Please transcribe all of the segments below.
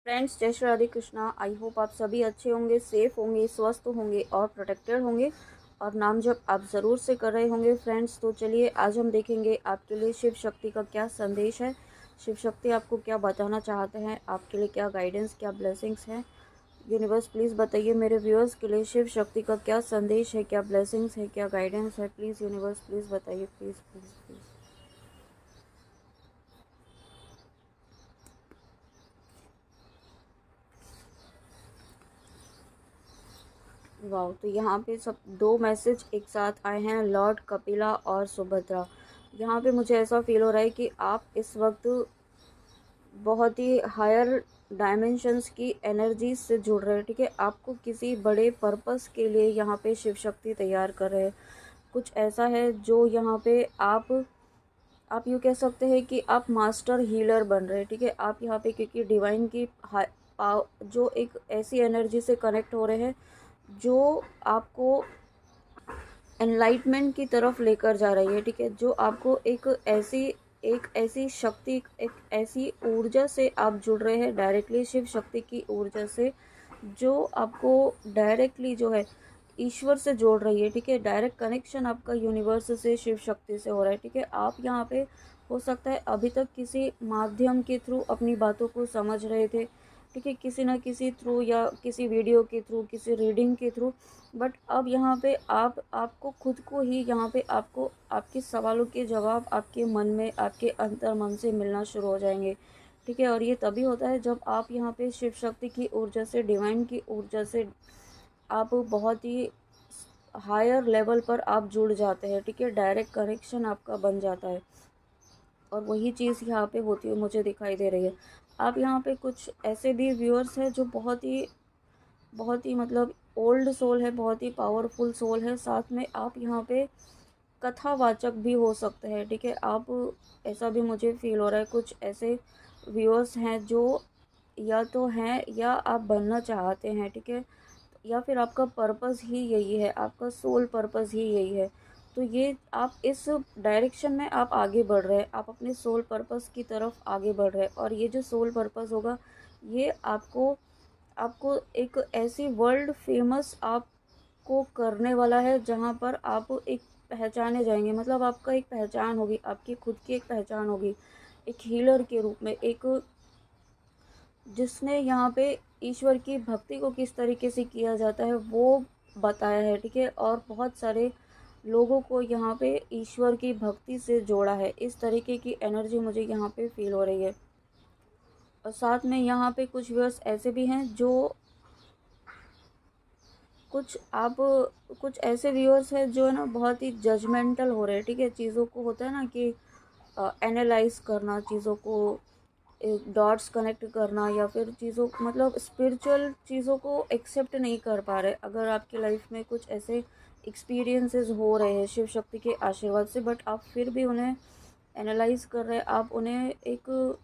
Friends, जय Shri Radhe Krishna. I hope आप सभी अच्छे होंगे, सेफ होंगे, स्वस्थ होंगे और प्रोटेक्टेड होंगे और नाम जप आप ज़रूर से कर रहे होंगे। फ्रेंड्स, तो चलिए आज हम देखेंगे आपके लिए शिव शक्ति का क्या संदेश है। शिव शक्ति आपको क्या बताना चाहते हैं, आपके लिए क्या गाइडेंस, क्या ब्लेसिंग्स हैं। यूनिवर्स प्लीज़ बताइए मेरे व्यूअर्स के लिए शिव शक्ति का क्या संदेश है, क्या ब्लेसिंग्स है, क्या गाइडेंस है। प्लीज़ यूनिवर्स प्लीज़ बताइए, प्लीज़ प्लीज़ प्लीज़। वाह, तो यहाँ पे सब दो मैसेज एक साथ आए हैं, लॉर्ड कपिला और सुभद्रा। यहाँ पे मुझे ऐसा फील हो रहा है कि आप इस वक्त बहुत ही हायर डायमेंशंस की एनर्जी से जुड़ रहे हैं। ठीक है, आपको किसी बड़े पर्पस के लिए यहाँ पे शिव शक्ति तैयार कर रहे हैं। कुछ ऐसा है जो यहाँ पे आप यूँ कह सकते हैं कि आप मास्टर हीलर बन रहे हैं। ठीक है, आप यहाँ पे क्योंकि डिवाइन की जो एक ऐसी एनर्जी से कनेक्ट हो रहे हैं जो आपको एनलाइटमेंट की तरफ लेकर जा रही है। ठीक है, जो आपको एक ऐसी शक्ति, एक ऐसी ऊर्जा से आप जुड़ रहे हैं, डायरेक्टली शिव शक्ति की ऊर्जा से, जो आपको डायरेक्टली जो है ईश्वर से जोड़ रही है। ठीक है, डायरेक्ट कनेक्शन आपका यूनिवर्स से, शिव शक्ति से हो रहा है। ठीक है, आप यहाँ पे हो सकता है अभी तक किसी माध्यम के थ्रू अपनी बातों को समझ रहे थे। ठीक है, किसी ना किसी थ्रू या किसी वीडियो के थ्रू, किसी रीडिंग के थ्रू। बट अब यहाँ पे आपको खुद को ही यहाँ पे आपको आपके सवालों के जवाब आपके मन में, आपके अंतर मन से मिलना शुरू हो जाएंगे। ठीक है, और ये तभी होता है जब आप यहाँ पे शिव शक्ति की ऊर्जा से, डिवाइन की ऊर्जा से आप बहुत ही हायर लेवल पर आप जुड़ जाते हैं। ठीक है, डायरेक्ट कनेक्शन आपका बन जाता है और वही चीज़ यहाँ पे होती है, मुझे दिखाई दे रही है। आप यहाँ पे कुछ ऐसे भी व्यूअर्स हैं जो बहुत ही मतलब ओल्ड सोल है, बहुत ही पावरफुल सोल है। साथ में आप यहाँ पे कथावाचक भी हो सकते हैं। ठीक है, आप ऐसा भी मुझे फील हो रहा है, कुछ ऐसे व्यूअर्स हैं जो या तो हैं या आप बनना चाहते हैं। ठीक है, या फिर आपका पर्पस ही यही है, आपका सोल पर्पस ही यही है। तो ये आप इस डायरेक्शन में आप आगे बढ़ रहे हैं, आप अपने सोल पर्पस की तरफ आगे बढ़ रहे हैं। और ये जो सोल पर्पस होगा, ये आपको आपको एक ऐसी वर्ल्ड फेमस आपको करने वाला है जहाँ पर आप एक पहचाने जाएंगे। मतलब आपका एक पहचान होगी, आपकी खुद की एक पहचान होगी, एक हीलर के रूप में, एक जिसने यहाँ पे ईश्वर की भक्ति को किस तरीके से किया जाता है वो बताया है। ठीक है, और बहुत सारे लोगों को यहाँ पे ईश्वर की भक्ति से जोड़ा है। इस तरीके की एनर्जी मुझे यहाँ पे फील हो रही है। और साथ में यहाँ पे कुछ व्यूअर्स ऐसे भी हैं जो कुछ आप कुछ ऐसे व्यूअर्स हैं जो है ना बहुत ही जजमेंटल हो रहे हैं। ठीक है, चीज़ों को होता है ना कि एनालाइज करना, चीज़ों को डॉट्स कनेक्ट करना, या फिर चीज़ों मतलब स्पिरिचुअल चीज़ों को एक्सेप्ट नहीं कर पा रहे। अगर आपकी लाइफ में कुछ ऐसे एक्सपीरियंसेस हो रहे हैं शिव शक्ति के आशीर्वाद से, बट आप फिर भी उन्हें एनालाइज कर रहे हैं, आप उन्हें एक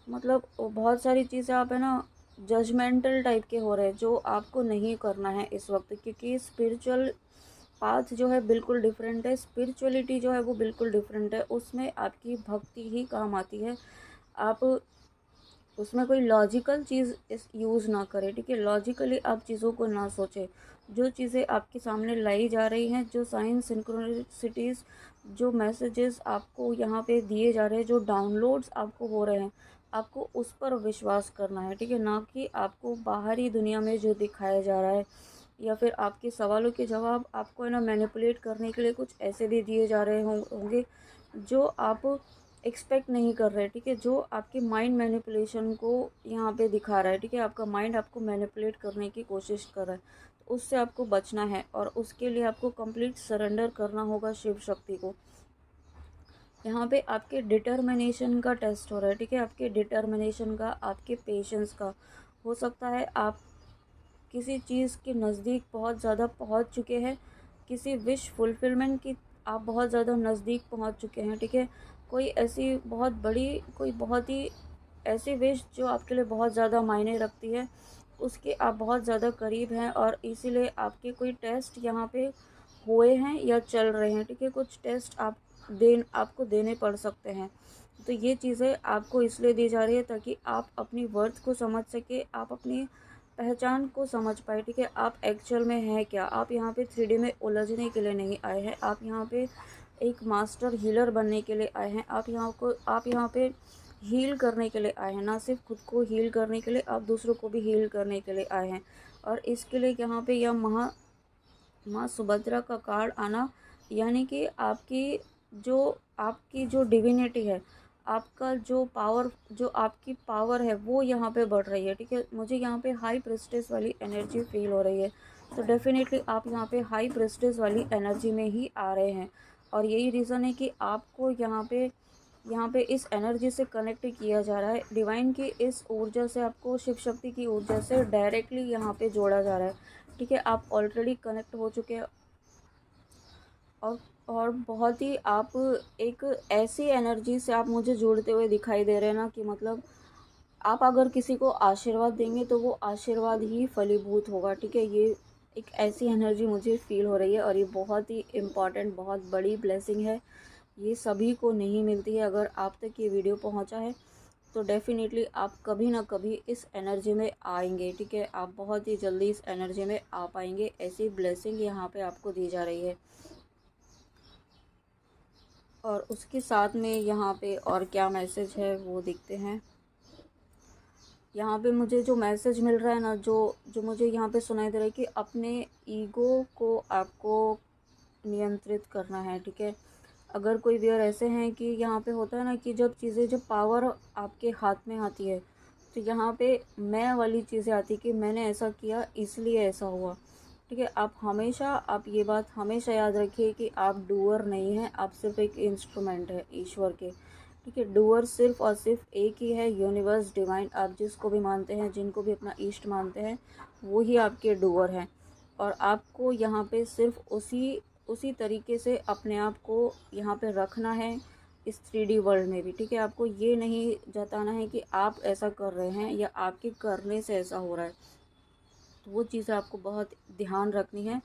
मतलब बहुत सारी चीज़ें आप है ना जजमेंटल टाइप के हो रहे हैं, जो आपको नहीं करना है इस वक्त। क्योंकि स्पिरिचुअल पाथ जो है बिल्कुल डिफरेंट है, स्पिरिचुअलिटी जो है वो बिल्कुल डिफरेंट है। उसमें आपकी भक्ति ही काम आती है। आप उसमें कोई लॉजिकल चीज़ इस यूज़ ना करें। ठीक है, लॉजिकली आप चीज़ों को ना सोचें। जो चीज़ें आपके सामने लाई जा रही हैं, जो साइन सिंक्रोनिसिटीज़, जो मैसेजेस आपको यहाँ पे दिए जा रहे हैं, जो डाउनलोड्स आपको हो रहे हैं, आपको उस पर विश्वास करना है। ठीक है, ना कि आपको बाहरी दुनिया में जो दिखाया जा रहा है, या फिर आपके सवालों के जवाब आपको है ना मैनिपुलेट करने के लिए कुछ ऐसे भी दिए जा रहे होंगे जो आप एक्सपेक्ट नहीं कर रहे। ठीक है, जो आपके माइंड मैनिपुलेशन को यहाँ पे दिखा रहा है। ठीक है, आपका माइंड आपको मैनिपुलेट करने की कोशिश कर रहा है, तो उससे आपको बचना है और उसके लिए आपको कंप्लीट सरेंडर करना होगा शिव शक्ति को। यहाँ पे आपके डिटर्मिनेशन का टेस्ट हो रहा है। ठीक है, आपके डिटर्मिनेशन का, आपके पेशेंस का। हो सकता है आप किसी चीज़ के नज़दीक बहुत ज़्यादा पहुँच चुके हैं, किसी विश फुलफिलमेंट की आप बहुत ज़्यादा नज़दीक पहुँच चुके हैं। ठीक है, कोई ऐसी बहुत बड़ी, कोई बहुत ही ऐसी विश जो आपके लिए बहुत ज़्यादा मायने रखती है, उसके आप बहुत ज़्यादा करीब हैं और इसीलिए आपके कोई टेस्ट यहाँ पे हुए हैं या चल रहे हैं। ठीक है, कुछ टेस्ट आपको देने पड़ सकते हैं। तो ये चीज़ें आपको इसलिए दी जा रही है ताकि आप अपनी वर्थ को समझ सके, आप अपनी पहचान को समझ पाए, ठीक है। आप एक्चुअल में हैं क्या। आप यहाँ पे 3D में उलझने के लिए नहीं आए हैं, आप यहाँ पे एक मास्टर हीलर बनने के लिए आए हैं। आप यहाँ पे हील करने के लिए आए हैं, ना सिर्फ खुद को हील करने के लिए, आप दूसरों को भी हील करने के लिए आए हैं। और इसके लिए यहाँ पे यह माँ सुभद्रा का कार्ड आना, यानी कि आपकी जो डिविनिटी है, आपका जो आपकी पावर है वो यहाँ पे बढ़ रही है, ठीक है। मुझे यहाँ पे हाई प्रेस्टेज वाली एनर्जी फील हो रही है, तो डेफिनेटली आप यहाँ पे हाई प्रेस्टेज वाली एनर्जी में ही आ रहे हैं। और यही रीज़न है कि आपको यहाँ पे इस एनर्जी से कनेक्ट किया जा रहा है, डिवाइन की इस ऊर्जा से, आपको शिव शक्ति की ऊर्जा से डायरेक्टली यहाँ पे जोड़ा जा रहा है, ठीक है। आप ऑलरेडी कनेक्ट हो चुके हैं। और बहुत ही आप एक ऐसी एनर्जी से आप मुझे जुड़ते हुए दिखाई दे रहे हैं ना, कि मतलब आप अगर किसी को आशीर्वाद देंगे तो वो आशीर्वाद ही फलीभूत होगा, ठीक है। ये एक ऐसी एनर्जी मुझे फील हो रही है, और ये बहुत ही इम्पॉर्टेंट, बहुत बड़ी ब्लेसिंग है। ये सभी को नहीं मिलती है। अगर आप तक ये वीडियो पहुंचा है तो डेफ़िनेटली आप कभी ना कभी इस एनर्जी में आएंगे, ठीक है। आप बहुत ही जल्दी इस एनर्जी में आ पाएंगे, ऐसी ब्लेसिंग यहाँ पे आपको दी जा रही है। और उसके साथ में यहाँ पे और क्या मैसेज है वो देखते हैं। यहाँ पे मुझे जो मैसेज मिल रहा है ना, जो मुझे यहाँ पे सुनाई दे रहा है कि अपने ईगो को आपको नियंत्रित करना है, ठीक है। अगर कोई व्यूअर ऐसे हैं कि यहाँ पे होता है ना कि जब पावर आपके हाथ में आती है, तो यहाँ पे मैं वाली चीज़ें आती कि मैंने ऐसा किया इसलिए ऐसा हुआ, ठीक है। आप ये बात हमेशा याद रखिए कि आप डूअर नहीं हैं, आप सिर्फ एक इंस्ट्रूमेंट है ईश्वर के, ठीक है। डूअर सिर्फ और सिर्फ एक ही है, यूनिवर्स, डिवाइन, आप जिसको भी मानते हैं, जिनको भी अपना इष्ट मानते हैं, वो ही आपके डूअर हैं। और आपको यहाँ पे सिर्फ उसी तरीके से अपने आप को यहाँ पे रखना है इस 3D वर्ल्ड में भी, ठीक है। आपको ये नहीं जताना है कि आप ऐसा कर रहे हैं या आपके करने से ऐसा हो रहा है। तो वो चीज़ें आपको बहुत ध्यान रखनी है,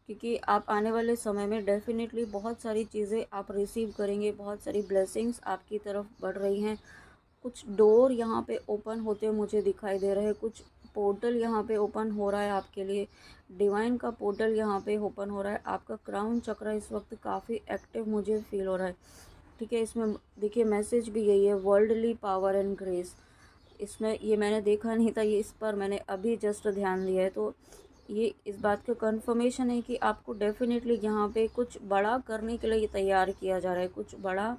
क्योंकि आप आने वाले समय में डेफ़िनेटली बहुत सारी चीज़ें आप रिसीव करेंगे, बहुत सारी ब्लेसिंग्स आपकी तरफ बढ़ रही हैं। कुछ डोर यहाँ पे ओपन होते हुए मुझे दिखाई दे रहे हैं, कुछ पोर्टल यहाँ पे ओपन हो रहा है आपके लिए, डिवाइन का पोर्टल यहाँ पे ओपन हो रहा है। आपका क्राउन चक्र इस वक्त काफ़ी एक्टिव मुझे फील हो रहा है, ठीक है। इसमें देखिए मैसेज भी यही है, वर्ल्डली पावर एंड ग्रेस। इसमें ये मैंने देखा नहीं था, ये इस पर मैंने अभी जस्ट ध्यान दिया है, तो ये इस बात का कंफर्मेशन है कि आपको डेफिनेटली यहाँ पे कुछ बड़ा करने के लिए तैयार किया जा रहा है, कुछ बड़ा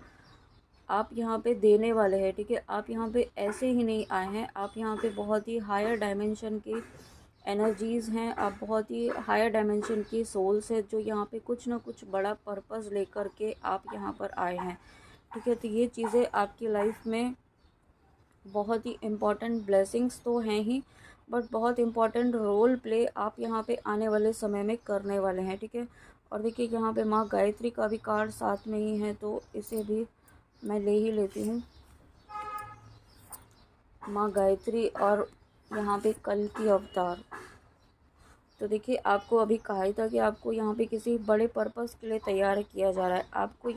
आप यहाँ पे देने वाले हैं, ठीक है। आप यहाँ पे ऐसे ही नहीं आए हैं, आप यहाँ पे बहुत ही हायर डायमेंशन की एनर्जीज़ हैं, आप बहुत ही हायर डायमेंशन की सोल्स है, जो यहाँ पे कुछ ना कुछ बड़ा पर्पस लेकर के आप यहाँ पर आए हैं, ठीक है। तो ये चीज़ें आपकी लाइफ में बहुत ही इम्पॉर्टेंट ब्लेसिंग्स तो हैं ही, बट बहुत इम्पॉर्टेंट रोल प्ले आप यहाँ पे आने वाले समय में करने वाले हैं, ठीक है। और देखिए यहाँ पे माँ गायत्री का भी कार्ड साथ में ही है, तो इसे भी मैं ले ही लेती हूँ। माँ गायत्री और यहाँ पे कल की अवतार। तो देखिए आपको अभी कहा ही था कि आपको यहाँ पे किसी बड़े पर्पस के लिए तैयार किया जा रहा है। आपको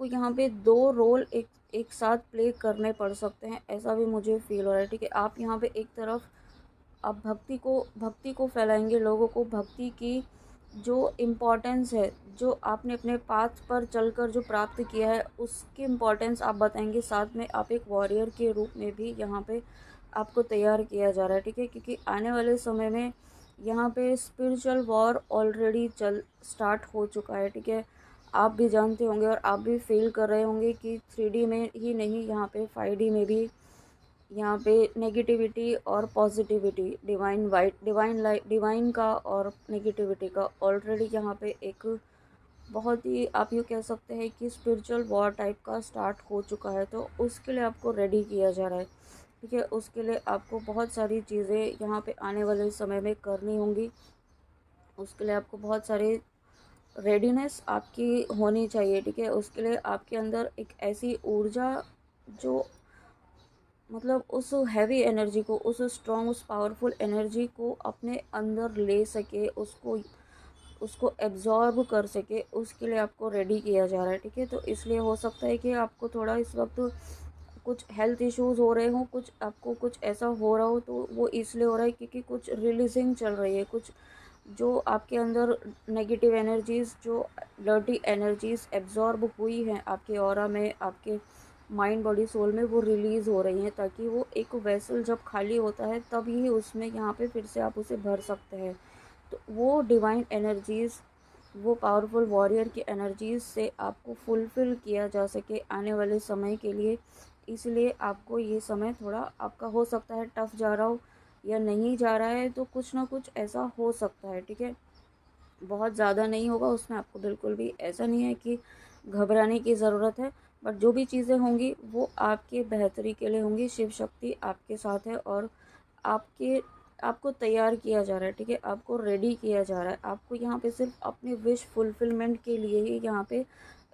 यहाँ पे दो रोल एक साथ प्ले करने पड़ सकते हैं, ऐसा भी मुझे फील हो रहा है, ठीक है। आप यहाँ पे एक तरफ आप भक्ति को फैलाएंगे, लोगों को भक्ति की जो इम्पोर्टेंस है, जो आपने अपने पाथ पर चलकर जो प्राप्त किया है, उसकी इम्पोर्टेंस आप बताएंगे। साथ में आप एक वॉरियर के रूप में भी यहाँ पे आपको तैयार किया जा रहा है, ठीक है। क्योंकि आने वाले समय में यहाँ पे स्पिरिचुअल वॉर ऑलरेडी स्टार्ट हो चुका है, ठीक है। आप भी जानते होंगे और आप भी फील कर रहे होंगे कि 3D में ही नहीं, यहाँ पे 5D में भी यहाँ पे नेगेटिविटी और पॉजिटिविटी, डिवाइन का और नेगेटिविटी का ऑलरेडी यहाँ पे एक बहुत ही आप यूँ कह सकते हैं कि स्पिरिचुअल वॉर टाइप का स्टार्ट हो चुका है। तो उसके लिए आपको रेडी किया जा रहा है, ठीक है। उसके लिए आपको बहुत सारी चीज़ें यहाँ पे आने वाले समय में करनी होंगी। उसके लिए आपको बहुत सारे रेडीनेस आपकी होनी चाहिए, ठीक है। उसके लिए आपके अंदर एक ऐसी ऊर्जा जो मतलब उस हैवी एनर्जी को, उस स्ट्रॉन्ग, उस पावरफुल एनर्जी को अपने अंदर ले सके, उसको उसको एब्ज़ॉर्ब कर सके, उसके लिए आपको रेडी किया जा रहा है, ठीक है। तो इसलिए हो सकता है कि आपको थोड़ा इस वक्त कुछ हेल्थ इश्यूज़ हो रहे हों, कुछ आपको कुछ ऐसा हो रहा हो, तो वो इसलिए हो रहा है क्योंकि कुछ रिलीजिंग चल रही है, कुछ जो आपके अंदर नेगेटिव एनर्जीज़, जो डर्टी एनर्जीज़ एब्जॉर्ब हुई हैं आपके ऑरा में, आपके माइंड बॉडी सोल में, वो रिलीज़ हो रही हैं, ताकि वो एक वेसल जब खाली होता है तब ही उसमें यहाँ पे फिर से आप उसे भर सकते हैं। तो वो डिवाइन एनर्जीज़, वो पावरफुल वॉरियर की एनर्जीज़ से आपको फुलफ़िल किया जा सके आने वाले समय के लिए। इसलिए आपको ये समय थोड़ा आपका हो सकता है टफ़ जा रहा हो, या नहीं जा रहा है तो कुछ ना कुछ ऐसा हो सकता है, ठीक है। बहुत ज़्यादा नहीं होगा उसमें, आपको बिल्कुल भी ऐसा नहीं है कि घबराने की ज़रूरत है। बट जो भी चीज़ें होंगी वो आपके बेहतरी के लिए होंगी। शिव शक्ति आपके साथ है और आपके आपको तैयार किया जा रहा है, ठीक है। आपको रेडी किया जा रहा है। आपको यहाँ पे सिर्फ अपनी विश फुलफिलमेंट के लिए ही यहाँ पे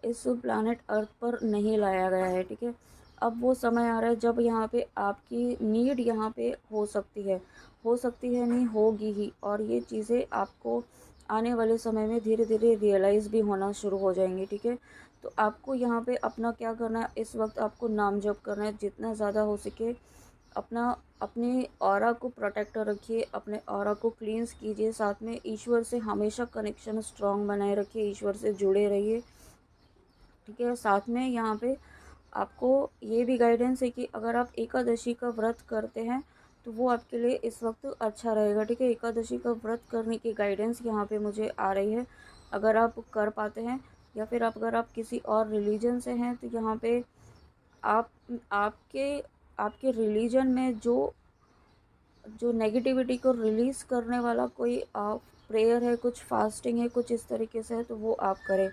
इस प्लानट अर्थ पर नहीं लाया गया है, ठीक है। अब वो समय आ रहा है जब यहाँ पे आपकी नीड यहाँ पे हो सकती है नहीं, होगी ही। और ये चीज़ें आपको आने वाले समय में धीरे धीरे रियलाइज़ भी होना शुरू हो जाएंगी, ठीक है। तो आपको यहाँ पे अपना क्या करना है, इस वक्त आपको नाम जप करना है जितना ज़्यादा हो सके। अपना अपने ऑरा को प्रोटेक्ट रखिए, अपने ऑरा को क्लींस कीजिए, साथ में ईश्वर से हमेशा कनेक्शन स्ट्रॉन्ग बनाए रखिए, ईश्वर से जुड़े रहिए, ठीक है। साथ में यहाँ पे आपको ये भी गाइडेंस है कि अगर आप एकादशी का व्रत करते हैं तो वो आपके लिए इस वक्त अच्छा रहेगा, ठीक है। एकादशी का व्रत करने की गाइडेंस यहाँ पे मुझे आ रही है। अगर आप कर पाते हैं, या फिर अगर आप किसी और रिलीजन से हैं, तो यहाँ पे आप आपके आपके रिलीजन में जो जो नेगेटिविटी को रिलीज़ करने वाला कोई प्रेयर है, कुछ फास्टिंग है, कुछ इस तरीके से है, तो वो आप करें,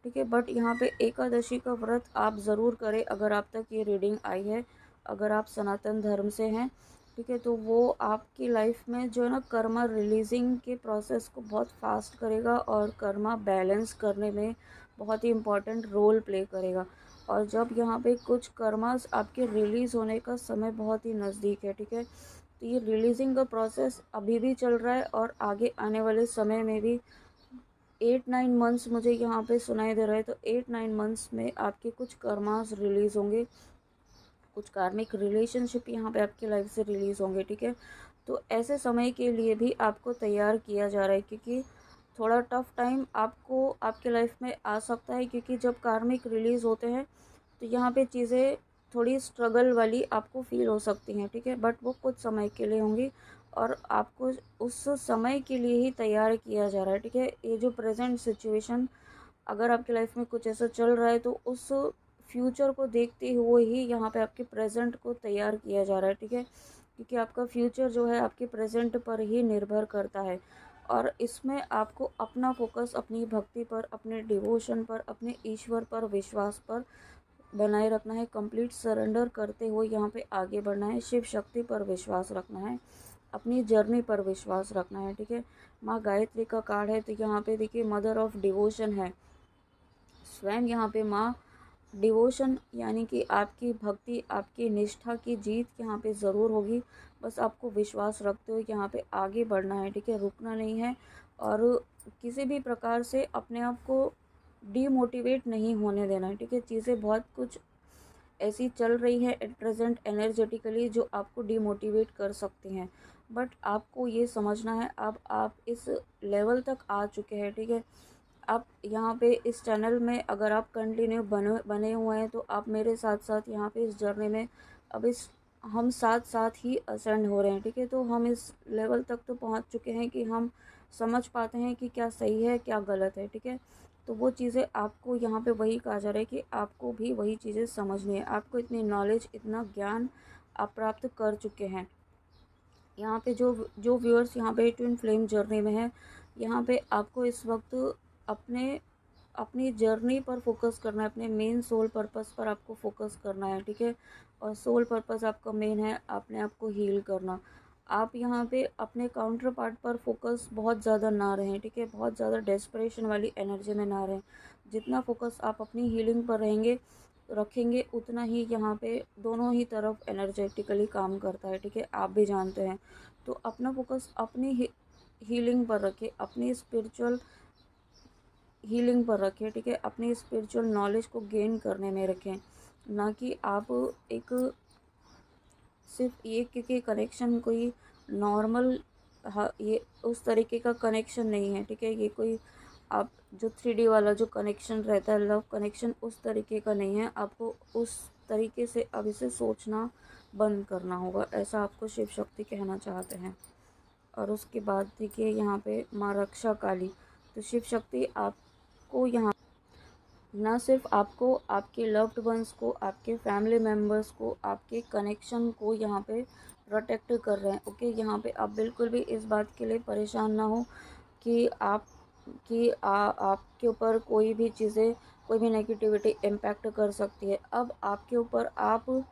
ठीक है। बट यहाँ पे एकादशी का व्रत आप ज़रूर करें अगर आप तक ये रीडिंग आई है, अगर आप सनातन धर्म से हैं, ठीक है। तो वो आपकी लाइफ में जो है ना कर्मा रिलीजिंग के प्रोसेस को बहुत फास्ट करेगा और कर्मा बैलेंस करने में बहुत ही इम्पोर्टेंट रोल प्ले करेगा। और जब यहाँ पे कुछ कर्मास आपके रिलीज़ होने का समय बहुत ही नज़दीक है, ठीक है। तो ये रिलीजिंग का प्रोसेस अभी भी चल रहा है और आगे आने वाले समय में भी 8-9 मंथ्स मुझे यहाँ पे सुनाई दे रहा है। तो 8-9 मंथ्स में आपके कुछ कर्मास रिलीज़ होंगे, कुछ कार्मिक रिलेशनशिप यहाँ पे आपकी लाइफ से रिलीज़ होंगे, ठीक है। तो ऐसे समय के लिए भी आपको तैयार किया जा रहा है, क्योंकि थोड़ा टफ टाइम आपको आपके लाइफ में आ सकता है, क्योंकि जब कार्मिक रिलीज़ होते हैं तो यहाँ पे चीज़ें थोड़ी स्ट्रगल वाली आपको फील हो सकती हैं, ठीक है। बट वो कुछ समय के लिए होंगी और आपको उस समय के लिए ही तैयार किया जा रहा है, ठीक है। ये जो प्रेजेंट सिचुएशन अगर आपकी लाइफ में कुछ ऐसा चल रहा है, तो उस फ्यूचर को देखते हुए ही यहाँ पे आपके प्रेजेंट को तैयार किया जा रहा है, ठीक है। क्योंकि आपका फ्यूचर जो है आपके प्रेजेंट पर ही निर्भर करता है। और इसमें आपको अपना फोकस अपनी भक्ति पर, अपने डिवोशन पर, अपने ईश्वर पर विश्वास पर बनाए रखना है। कंप्लीट सरेंडर करते हुए यहाँ पे आगे बढ़ना है। शिव शक्ति पर विश्वास रखना है, अपनी जर्नी पर विश्वास रखना है, ठीक है। माँ गायत्री का कार्ड है, तो यहाँ पे देखिए मदर ऑफ डिवोशन है। स्वयं यहाँ पे माँ डिवोशन यानी कि आपकी भक्ति, आपकी निष्ठा की जीत यहाँ पे ज़रूर होगी। बस आपको विश्वास रखते हुए यहाँ पे आगे बढ़ना है, ठीक है। रुकना नहीं है और किसी भी प्रकार से अपने आप को डीमोटिवेट नहीं होने देना है, ठीक है। चीज़ें बहुत कुछ ऐसी चल रही है एट प्रेजेंट एनर्जेटिकली जो आपको डीमोटिवेट कर सकती हैं। बट आपको ये समझना है अब आप इस लेवल तक आ चुके हैं, ठीक है। आप यहाँ पे इस चैनल में अगर आप कंटिन्यू बने हुए हैं, तो आप मेरे साथ साथ यहाँ पे इस जर्नी में अब इस हम साथ साथ ही असेंड हो रहे हैं, ठीक है। तो हम इस लेवल तक तो पहुँच चुके हैं कि हम समझ पाते हैं कि क्या सही है क्या गलत है, ठीक है। तो वो चीज़ें आपको यहाँ पे वही कहा जा रहा है कि आपको भी वही चीज़ें समझनी है। आपको इतनी नॉलेज, इतना ज्ञान आप प्राप्त कर चुके हैं। यहाँ पे जो जो व्यूअर्स यहाँ पे ट्विन फ्लेम जर्नी में है, यहाँ पे आपको इस वक्त अपने अपनी जर्नी पर फोकस करना है, अपने मेन सोल पर्पस पर आपको फोकस करना है, ठीक है। और सोल पर्पस आपका मेन है अपने आप को हील करना। आप यहाँ पे अपने काउंटर पार्ट पर फोकस बहुत ज़्यादा ना रहें, ठीक है। बहुत ज़्यादा डेस्परेशन वाली एनर्जी में ना रहें। जितना फोकस आप अपनी हीलिंग पर रखेंगे उतना ही यहाँ पे दोनों ही तरफ एनर्जेटिकली काम करता है, ठीक है। आप भी जानते हैं। तो अपना फोकस अपनी हीलिंग पर रखें, अपनी स्पिरिचुअल हीलिंग पर रखें, ठीक है, अपनी स्पिरिचुअल नॉलेज को गेन करने में रखें, ना कि आप एक सिर्फ ये, क्योंकि कनेक्शन कोई नॉर्मल, हाँ, ये उस तरीके का कनेक्शन नहीं है, ठीक है, ये कोई आप जो 3D वाला जो कनेक्शन रहता है, लव कनेक्शन, उस तरीके का नहीं है। आपको उस तरीके से अब इसे सोचना बंद करना होगा, ऐसा आपको शिव शक्ति कहना चाहते हैं। और उसके बाद देखिए यहाँ पे माँ रक्षा काली, तो शिव शक्ति आपको यहाँ ना सिर्फ आपको, आपके लव्ड वंस को, आपके फैमिली मेम्बर्स को, आपके कनेक्शन को यहाँ पे प्रोटेक्ट कर रहे हैं। ओके, यहाँ पे आप बिल्कुल भी इस बात के लिए परेशान ना हो कि आपके ऊपर कोई भी चीज़ें, कोई भी नेगेटिविटी इम्पैक्ट कर सकती है। अब आपके ऊपर आप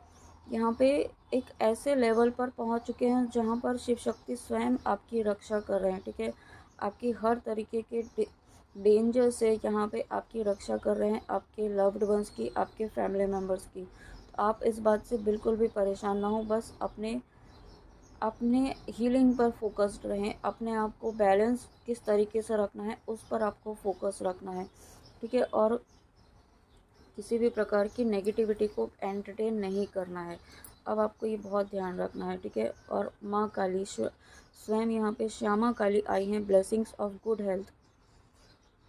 यहाँ पे एक ऐसे लेवल पर पहुँच चुके हैं जहाँ पर शिव शक्ति स्वयं आपकी रक्षा कर रहे हैं, ठीक है, आपकी हर तरीके के डेंजर से यहाँ पे आपकी रक्षा कर रहे हैं, आपके लव्ड वंस की, आपके फैमिली मेम्बर्स की। तो आप इस बात से बिल्कुल भी परेशान ना हो, बस अपने अपने हीलिंग पर फोकस्ड रहें, अपने आप को बैलेंस किस तरीके से रखना है उस पर आपको फोकस रखना है, ठीक है, और किसी भी प्रकार की नेगेटिविटी को एंटरटेन नहीं करना है। अब आपको ये बहुत ध्यान रखना है, ठीक है। और माँ काली स्वयं यहाँ पे श्यामा काली आई हैं, ब्लेसिंग्स ऑफ गुड हेल्थ।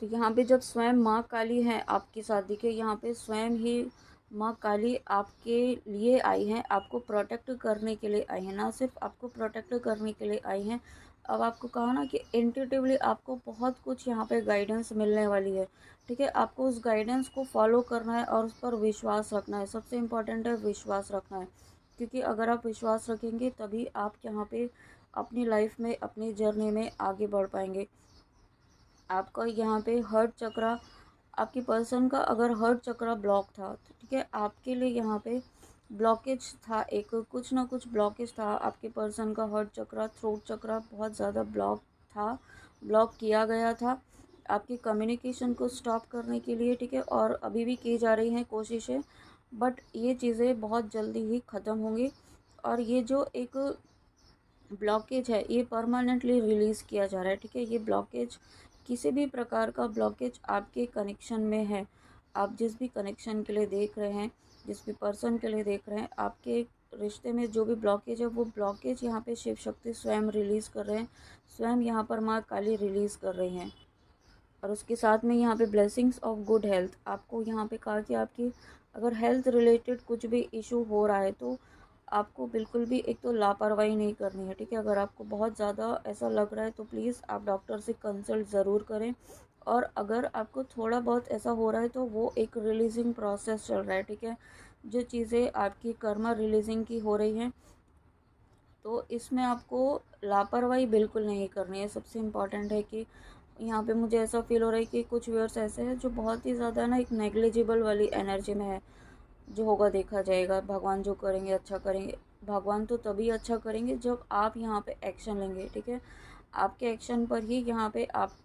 तो यहाँ पे जब स्वयं माँ काली हैं आपके साथ, देखिए यहाँ पे स्वयं ही माँ काली आपके लिए आई हैं, आपको प्रोटेक्ट करने के लिए आई हैं, ना सिर्फ आपको प्रोटेक्ट करने के लिए आई हैं। अब आपको कहा ना कि इंट्यूटिवली आपको बहुत कुछ यहाँ पे गाइडेंस मिलने वाली है, ठीक है। आपको उस गाइडेंस को फॉलो करना है और उस पर विश्वास रखना है। सबसे इम्पोर्टेंट है विश्वास रखना है, क्योंकि अगर आप विश्वास रखेंगे तभी आप यहाँ पे अपनी लाइफ में, अपनी जर्नी में आगे बढ़ पाएंगे। आपका यहाँ पे हर्ट चक्रा, आपकी पर्सन का अगर हर्ट चक्रा ब्लॉक था तो ठीक है, आपके लिए यहाँ पे ब्लॉकेज था, एक कुछ ना कुछ ब्लॉकेज था। आपके पर्सन का हर्ट चक्रा, थ्रोट चक्रा बहुत ज़्यादा ब्लॉक था, ब्लॉक किया गया था आपकी कम्युनिकेशन को स्टॉप करने के लिए, ठीक है। और अभी भी की जा रही हैं कोशिशें, बट ये चीज़ें बहुत जल्दी ही ख़त्म होंगी। और ये जो एक ब्लॉकेज है ये परमानेंटली रिलीज़ किया जा रहा है, ठीक है। ये ब्लॉकेज, किसी भी प्रकार का ब्लॉकेज आपके कनेक्शन में है, आप जिस भी कनेक्शन के लिए देख रहे हैं, जिस भी पर्सन के लिए देख रहे हैं, आपके रिश्ते में जो भी ब्लॉकेज है, वो ब्लॉकेज यहाँ पे शिव शक्ति स्वयं रिलीज़ कर रहे हैं, स्वयं यहाँ पर माँ काली रिलीज़ कर रही हैं। और उसके साथ में यहाँ पे ब्लेसिंग्स ऑफ गुड हेल्थ, आपको यहाँ पे कहा कि आपकी अगर हेल्थ रिलेटेड कुछ भी इशू हो रहा है तो आपको बिल्कुल भी एक तो लापरवाही नहीं करनी है, ठीक है। अगर आपको बहुत ज़्यादा ऐसा लग रहा है तो प्लीज़ आप डॉक्टर से कंसल्ट ज़रूर करें। और अगर आपको थोड़ा बहुत ऐसा हो रहा है तो वो एक रिलीजिंग प्रोसेस चल रहा है, ठीक है। जो चीज़ें आपकी कर्मा रिलीजिंग की हो रही हैं तो इसमें आपको लापरवाही बिल्कुल नहीं करनी है। सबसे इम्पॉर्टेंट है कि यहाँ पे मुझे ऐसा फील हो रहा है कि कुछ व्यूअर्स ऐसे हैं जो बहुत ही ज़्यादा ना एक नेग्लिजिबल वाली एनर्जी में है, जो होगा देखा जाएगा, भगवान जो करेंगे अच्छा करेंगे। भगवान तो तभी अच्छा करेंगे जब आप यहाँ पे एक्शन लेंगे, ठीक है। आपके एक्शन पर ही यहाँ पे आप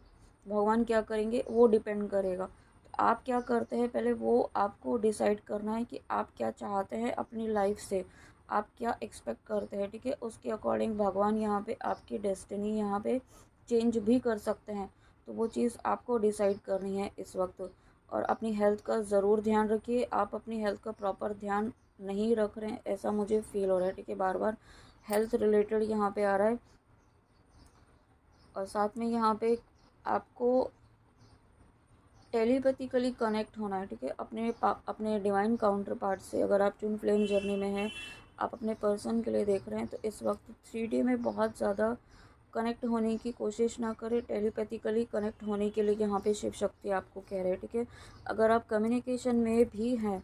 भगवान क्या करेंगे वो डिपेंड करेगा। तो आप क्या करते हैं पहले वो आपको डिसाइड करना है कि आप क्या चाहते हैं अपनी लाइफ से, आप क्या एक्सपेक्ट करते हैं, ठीक है। उसके अकॉर्डिंग भगवान यहाँ पे आपकी डेस्टिनी यहाँ पे चेंज भी कर सकते हैं। तो वो चीज़ आपको डिसाइड करनी है इस वक्त। और अपनी हेल्थ का ज़रूर ध्यान रखिए, आप अपनी हेल्थ का प्रॉपर ध्यान नहीं रख रहे हैं ऐसा मुझे फ़ील हो रहा है, ठीक है। बार बार हेल्थ रिलेटेड यहाँ पे आ रहा है। और साथ में यहाँ पे आपको टेलीपैथिकली कनेक्ट होना है, ठीक है, अपने डिवाइन काउंटर पार्ट से। अगर आप ट्विन फ्लेम जर्नी में हैं, आप अपने पर्सन के लिए देख रहे हैं, तो इस वक्त 3D में बहुत ज़्यादा कनेक्ट होने की कोशिश ना करें। टेलीपैथिकली कनेक्ट होने के लिए यहाँ पे शिव शक्ति आपको कह रहे हैं, ठीक है। अगर आप कम्युनिकेशन में भी हैं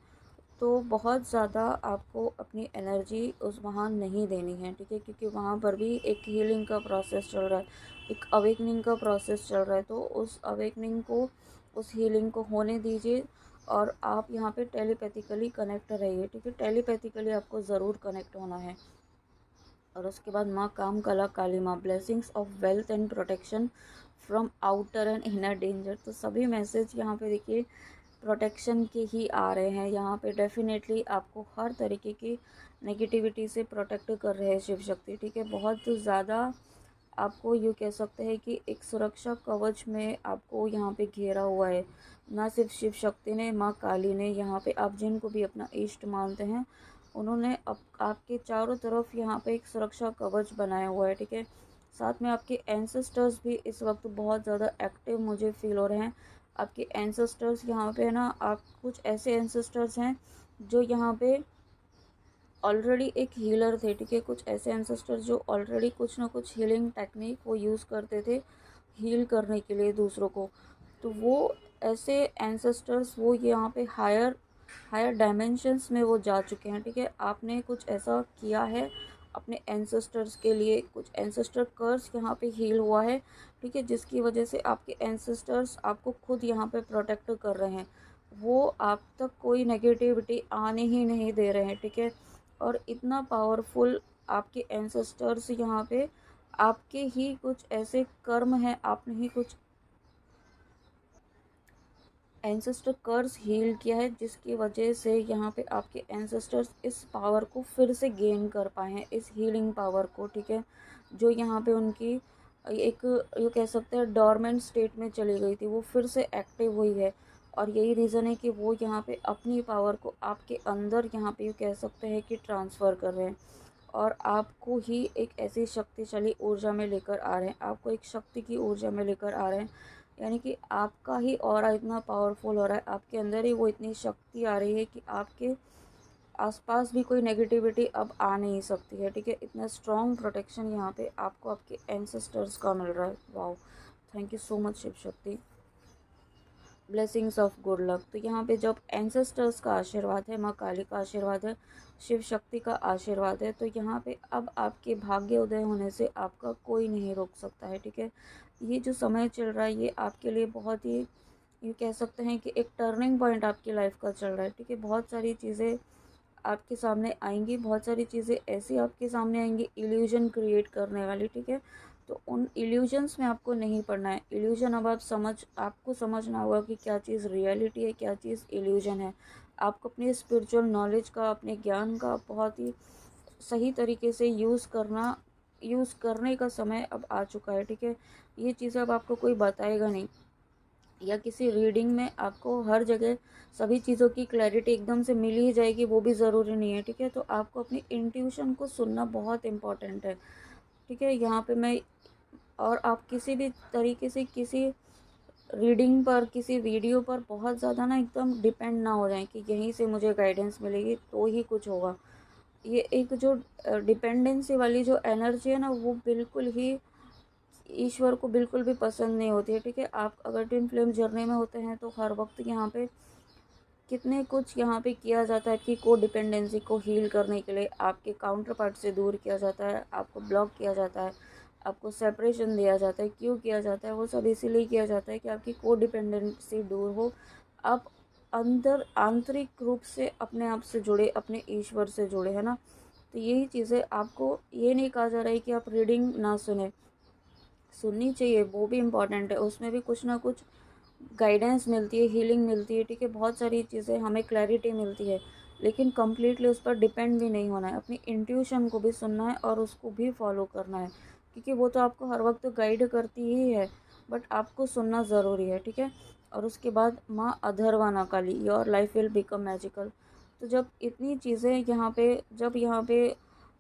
तो बहुत ज़्यादा आपको अपनी एनर्जी उस वहाँ नहीं देनी है, ठीक है, क्योंकि वहाँ पर भी एक हीलिंग का प्रोसेस चल रहा है, एक अवेकनिंग का प्रोसेस चल रहा है। तो उस अवेकनिंग को, उस हीलिंग को होने दीजिए और आप यहाँ पे टेलीपैथिकली कनेक्ट रहिए, ठीक है। टेलीपैथिकली आपको ज़रूर कनेक्ट होना है। और उसके बाद माँ काम कला काली माँ, blessings of wealth and protection from outer and inner danger. तो सभी मैसेज यहाँ पे देखिए प्रोटेक्शन के ही आ रहे हैं। यहाँ पे डेफिनेटली आपको हर तरीके की नेगेटिविटी से प्रोटेक्ट कर रहे हैं शिव शक्ति, ठीक है। बहुत ज़्यादा आपको यूँ कह सकते हैं कि एक सुरक्षा कवच में आपको यहाँ पे घेरा हुआ है। ना सिर्फ शिव शक्ति ने, माँ काली ने, यहाँ पे आप जिनको भी अपना इष्ट मानते हैं, उन्होंने आपके चारों तरफ यहाँ पे एक सुरक्षा कवच बनाया हुआ है, ठीक है। साथ में आपके एंसेस्टर्स भी इस वक्त बहुत ज़्यादा एक्टिव मुझे फील हो रहे हैं। आपके एंसेस्टर्स यहाँ पे है ना, आप कुछ ऐसे एंसेस्टर्स हैं जो यहाँ पे ऑलरेडी एक हीलर थे, ठीक है। कुछ ऐसे एंसेस्टर्स जो ऑलरेडी कुछ ना कुछ हीलिंग टेक्निक वो यूज़ करते थे हील करने के लिए दूसरों को। तो वो ऐसे एंसेस्टर्स वो यहाँ पे हायर हायर डायमेंशंस में वो जा चुके हैं, ठीक है। आपने कुछ ऐसा किया है अपने एंसेस्टर्स के लिए, कुछ एंसेस्टर कर्स यहाँ पे हील हुआ है, ठीक है, जिसकी वजह से आपके एंसेस्टर्स आपको खुद यहाँ पे प्रोटेक्ट कर रहे हैं। वो आप तक कोई नेगेटिविटी आने ही नहीं दे रहे हैं, ठीक है। और इतना पावरफुल आपके एंसेस्टर्स यहाँ पे, आपके ही कुछ ऐसे कर्म हैं, आपने ही कुछ एंसेस्टर कर्स हील किया है, जिसकी वजह से यहाँ पे आपके एंसेस्टर्स इस पावर को फिर से गेन कर पाए हैं, इस हीलिंग पावर को, ठीक है। जो यहाँ पे उनकी एक ये कह सकते हैं डोरमेंट स्टेट में चली गई थी, वो फिर से एक्टिव हुई है। और यही रीज़न है कि वो यहाँ पे अपनी पावर को आपके अंदर यहाँ पे ये कह सकते हैं कि ट्रांसफ़र कर रहे हैं, और आपको ही एक ऐसी शक्तिशाली ऊर्जा में लेकर आ रहे हैं, आपको एक शक्ति की ऊर्जा में लेकर आ रहे हैं। यानी कि आपका ही ऑरा इतना पावरफुल हो रहा है, आपके अंदर ही वो इतनी शक्ति आ रही है कि आपके आसपास भी कोई नेगेटिविटी अब आ नहीं सकती है, ठीक है। इतना स्ट्रॉन्ग प्रोटेक्शन यहाँ पे आपको आपके एंसेस्टर्स का मिल रहा है। Wow, thank you so much Shiv Shakti. Blessings of good luck. तो यहाँ पे जब एंसेस्टर्स का आशीर्वाद है, माँ काली का आशीर्वाद है, शिव शक्ति का आशीर्वाद है, तो यहाँ पे अब आपके भाग्य उदय होने से आपका कोई नहीं रोक सकता है, ठीक है। ये जो समय चल रहा है ये आपके लिए बहुत ही, ये कह सकते हैं कि एक टर्निंग पॉइंट आपकी लाइफ का चल रहा है, ठीक है। बहुत सारी चीज़ें आपके सामने आएंगी, बहुत सारी चीज़ें ऐसी आपके सामने आएंगी इल्यूजन क्रिएट करने वाली, ठीक है। तो उन इल्यूजन्स में आपको नहीं पड़ना है। इल्यूजन अब आपको समझना होगा कि क्या चीज़ रियलिटी है, क्या चीज़ इल्यूजन है। आपको अपनी स्पिरिचुअल नॉलेज का, अपने ज्ञान का बहुत ही सही तरीके से यूज़ करने का समय अब आ चुका है, ठीक है। ये चीज़ें अब आपको कोई बताएगा नहीं, या किसी रीडिंग में आपको हर जगह सभी चीज़ों की क्लैरिटी एकदम से मिल ही जाएगी, वो भी ज़रूरी नहीं है, ठीक है। तो आपको अपनी इंट्यूशन को सुनना बहुत इम्पॉर्टेंट है, ठीक है। यहाँ पे मैं, और आप किसी भी तरीके से किसी रीडिंग पर, किसी वीडियो पर बहुत ज़्यादा ना एकदम डिपेंड ना हो जाएं कि यहीं से मुझे गाइडेंस मिलेगी तो ही कुछ होगा। ये एक जो डिपेंडेंसी वाली जो एनर्जी है ना, वो बिल्कुल ही ईश्वर को बिल्कुल भी पसंद नहीं होती है, ठीक है। आप अगर ट्विन फ्लेम जर्नी में होते हैं तो हर वक्त यहाँ पे कितने कुछ यहाँ पे किया जाता है कि को डिपेंडेंसी को हील करने के लिए आपके काउंटर पार्ट से दूर किया जाता है, आपको ब्लॉक किया जाता है, आपको सेपरेशन दिया जाता है। क्यों किया जाता है? वो सब इसीलिए किया जाता है कि आपकी को डिपेंडेंसी दूर हो, आप अंदर आंतरिक रूप से अपने आप से जुड़े, अपने ईश्वर से जुड़े, है ना। तो यही चीज़ें, आपको ये नहीं कहा जा रहा है कि आप रीडिंग ना सुने, सुननी चाहिए, वो भी इम्पॉर्टेंट है, उसमें भी कुछ ना कुछ गाइडेंस मिलती है, हीलिंग मिलती है, ठीक है। बहुत सारी चीज़ें हमें क्लैरिटी मिलती है, लेकिन कम्प्लीटली उस पर डिपेंड भी नहीं होना है। अपनी इंट्यूशन को भी सुनना है और उसको भी फॉलो करना है, क्योंकि वो तो आपको हर वक्त गाइड करती ही है, बट आपको सुनना ज़रूरी है, ठीक है। और उसके बाद माँ अधरवाना Kali, your life will become magical. तो जब इतनी चीज़ें यहाँ पे, जब यहाँ पे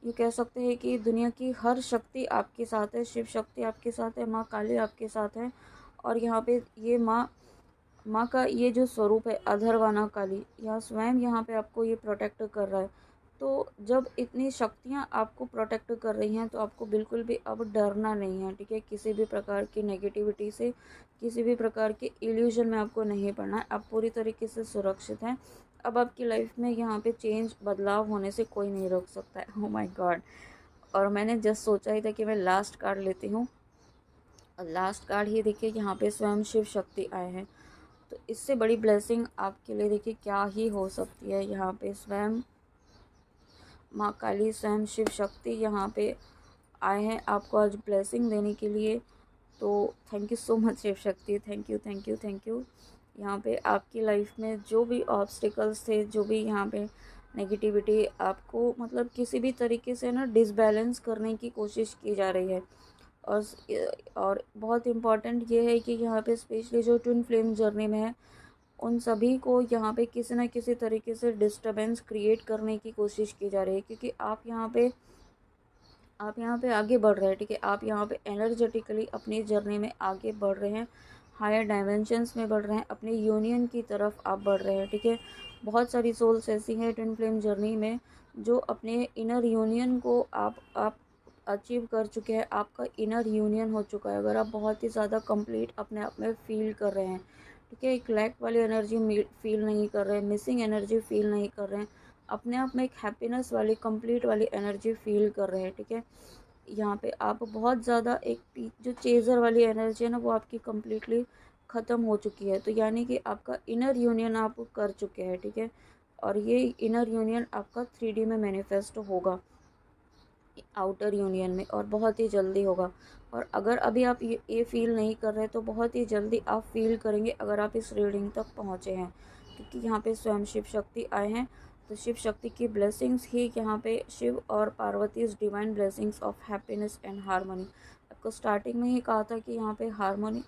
ये कह सकते हैं कि दुनिया की हर शक्ति आपके साथ है, शिव शक्ति आपके साथ है, माँ काली आपके साथ है, और यहाँ पे ये माँ का ये जो स्वरूप है अधरवाना काली, यह स्वयं यहाँ पे आपको ये प्रोटेक्ट कर रहा है। तो जब इतनी शक्तियाँ आपको प्रोटेक्ट कर रही हैं तो आपको बिल्कुल भी अब डरना नहीं है, ठीक है। किसी भी प्रकार की नेगेटिविटी से, किसी भी प्रकार के इल्यूजन में आपको नहीं पड़ना है, आप पूरी तरीके से सुरक्षित हैं। अब आपकी लाइफ में यहाँ पे चेंज, बदलाव होने से कोई नहीं रोक सकता है। Oh my God. और मैंने जस्ट सोचा ही था कि मैं लास्ट कार्ड लेती हूँ, और लास्ट कार्ड ही देखिए यहाँ पे स्वयं शिव शक्ति आए हैं। तो इससे बड़ी ब्लेसिंग आपके लिए देखिए क्या ही हो सकती है। यहाँ पे स्वयं माँ काली, स्वयं शिव शक्ति यहाँ पे आए हैं आपको आज ब्लेसिंग देने के लिए। तो thank you so much Shiv Shakti, thank you thank you thank you. यहाँ पे आपकी लाइफ में जो भी ऑब्स्टिकल्स थे, जो भी यहाँ पे नेगेटिविटी आपको मतलब किसी भी तरीके से ना डिसबैलेंस करने की कोशिश की जा रही है, और बहुत इम्पॉर्टेंट ये है कि यहाँ पे स्पेशली जो ट्विन फ्लेम जर्नी में है, उन सभी को यहाँ पे किसी न किसी तरीके से डिस्टरबेंस क्रिएट करने की कोशिश की जा रही है, क्योंकि आप यहाँ पे आगे बढ़ रहे हैं, ठीक है। आप यहाँ पे एनर्जेटिकली अपनी जर्नी में आगे बढ़ रहे हैं, हायर डायमेंशंस में बढ़ रहे हैं, अपने यूनियन की तरफ आप बढ़ रहे हैं, ठीक है। बहुत सारी सोल्स ऐसी हैं ट्विन फ्लेम जर्नी में जो अपने इनर यूनियन को आप अचीव कर चुके हैं। आपका इनर यूनियन हो चुका है, अगर आप बहुत ही ज़्यादा कंप्लीट अपने आप में फील कर रहे हैं, ठीक है। एक लैक वाली एनर्जी फील नहीं कर रहे हैं, मिसिंग एनर्जी फील नहीं कर रहे हैं, अपने आप में एक हैप्पीनेस वाली कंप्लीट वाली एनर्जी फील कर रहे हैं, ठीक है। यहाँ पे आप बहुत ज़्यादा जो चेज़र वाली एनर्जी है ना, वो आपकी कम्प्लीटली ख़त्म हो चुकी है। तो यानी कि आपका इनर यूनियन आप कर चुके हैं, ठीक है। और ये इनर यूनियन आपका 3D में मैनिफेस्ट होगा आउटर यूनियन में, और बहुत ही जल्दी होगा। और अगर अभी आप ये फील नहीं कर रहे तो बहुत ही जल्दी आप फील करेंगे अगर आप इस रीडिंग तक पहुँचे हैं, क्योंकि यहाँ पे स्वयं शिव शक्ति आए हैं। तो शिव शक्ति की ब्लेसिंग्स ही यहाँ पे शिव और Parvati divine blessings of happiness and harmony. आपको स्टार्टिंग में ही कहा था कि यहाँ पे हारमोनी,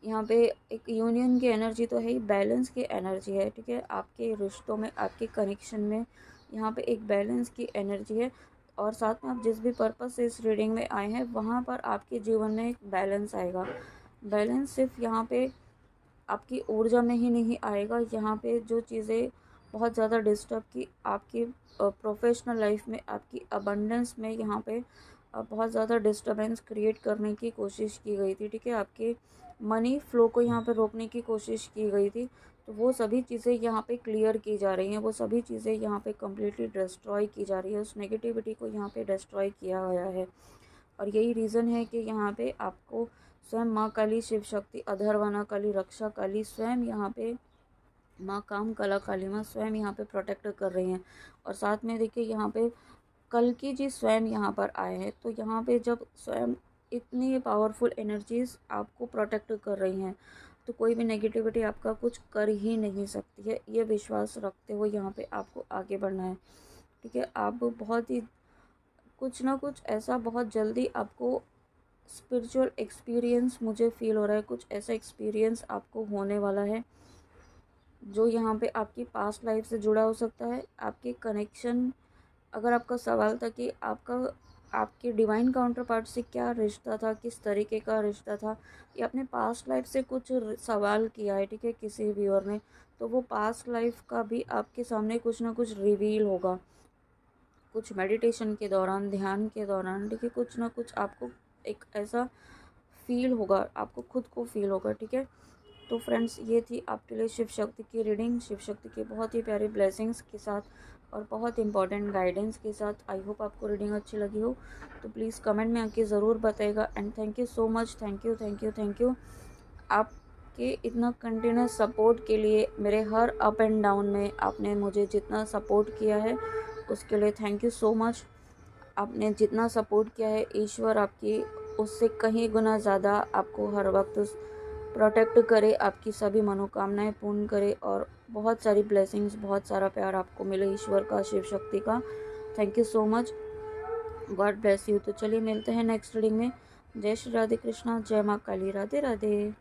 यहाँ पे एक यूनियन की एनर्जी तो है ही, बैलेंस की एनर्जी है, ठीक है। आपके रिश्तों में, आपके कनेक्शन में यहाँ पे एक बैलेंस की एनर्जी है। और साथ में आप जिस भी पर्पज़ से इस रीडिंग में आए हैं, वहाँ पर आपके जीवन में एक बैलेंस आएगा। बैलेंस सिर्फ यहाँ पे आपकी ऊर्जा में ही नहीं आएगा, यहाँ पे जो चीज़ें बहुत ज़्यादा डिस्टर्ब की आपकी प्रोफेशनल लाइफ में, आपकी अबंडेंस में, यहाँ पे बहुत ज़्यादा डिस्टर्बेंस क्रिएट करने की कोशिश की गई थी, ठीक है। आपके मनी फ्लो को यहाँ पे रोकने की कोशिश की गई थी। तो वो सभी चीज़ें यहाँ पे क्लियर की जा रही हैं, वो सभी चीज़ें यहाँ पे कम्प्लीटली डिस्ट्रॉय की जा रही है, उस नेगेटिविटी को यहाँ पे डिस्ट्रॉय किया गया है। और यही रीज़न है कि यहाँ पे आपको स्वयं माँ काली, शिव शक्ति, अधर्वना काली, रक्षा काली, स्वयं यहाँ पे माँ काम कला काली माँ स्वयं यहाँ पे प्रोटेक्ट कर रही हैं। और साथ में देखिए यहाँ पे कल्कि जी स्वयं यहाँ पर आए हैं। तो यहाँ पे जब स्वयं इतनी पावरफुल एनर्जीज आपको प्रोटेक्ट कर रही हैं, तो कोई भी नेगेटिविटी आपका कुछ कर ही नहीं सकती है। ये विश्वास रखते हुए यहाँ पे आपको आगे बढ़ना है, ठीक है। आप बहुत ही कुछ ना कुछ ऐसा बहुत जल्दी आपको स्पिरिचुअल एक्सपीरियंस, मुझे फील हो रहा है कुछ ऐसा एक्सपीरियंस आपको होने वाला है जो यहाँ पे आपकी पास्ट लाइफ से जुड़ा हो सकता है। आपके कनेक्शन, अगर आपका सवाल था कि आपके डिवाइन काउंटर पार्ट से क्या रिश्ता था, किस तरीके का रिश्ता था, या अपने पास्ट लाइफ से कुछ सवाल किया है, ठीक है, किसी व्यूअर ने, तो वो पास्ट लाइफ का भी आपके सामने कुछ ना कुछ रिवील होगा, कुछ मेडिटेशन के दौरान, ध्यान के दौरान, ठीक है। कुछ ना कुछ आपको एक ऐसा फील होगा, आपको खुद को फील होगा, ठीक है। तो फ्रेंड्स, ये थी आपके लिए शिव शक्ति की रीडिंग, शिव शक्ति की बहुत ही प्यारी ब्लेसिंग्स के साथ और बहुत इंपॉर्टेंट गाइडेंस के साथ। आई होप आपको रीडिंग अच्छी लगी हो, तो प्लीज़ कमेंट में आके ज़रूर बताइएगा। And thank you so much, thank you thank you thank you आपके इतना कंटिन्यूस सपोर्ट के लिए। मेरे हर अप एंड डाउन में आपने मुझे जितना सपोर्ट किया है, उसके लिए थैंक यू सो मच। आपने जितना सपोर्ट किया है, ईश्वर आपकी उससे कहीं गुना ज़्यादा आपको हर वक्त प्रोटेक्ट करे, आपकी सभी मनोकामनाएं पूर्ण करे, और बहुत सारी ब्लेसिंग्स, बहुत सारा प्यार आपको मिले ईश्वर का, शिव शक्ति का। Thank you so much, God bless you. तो चलिए मिलते हैं नेक्स्ट रीडिंग में। जय श्री राधे कृष्णा, जय माँ काली, राधे राधे।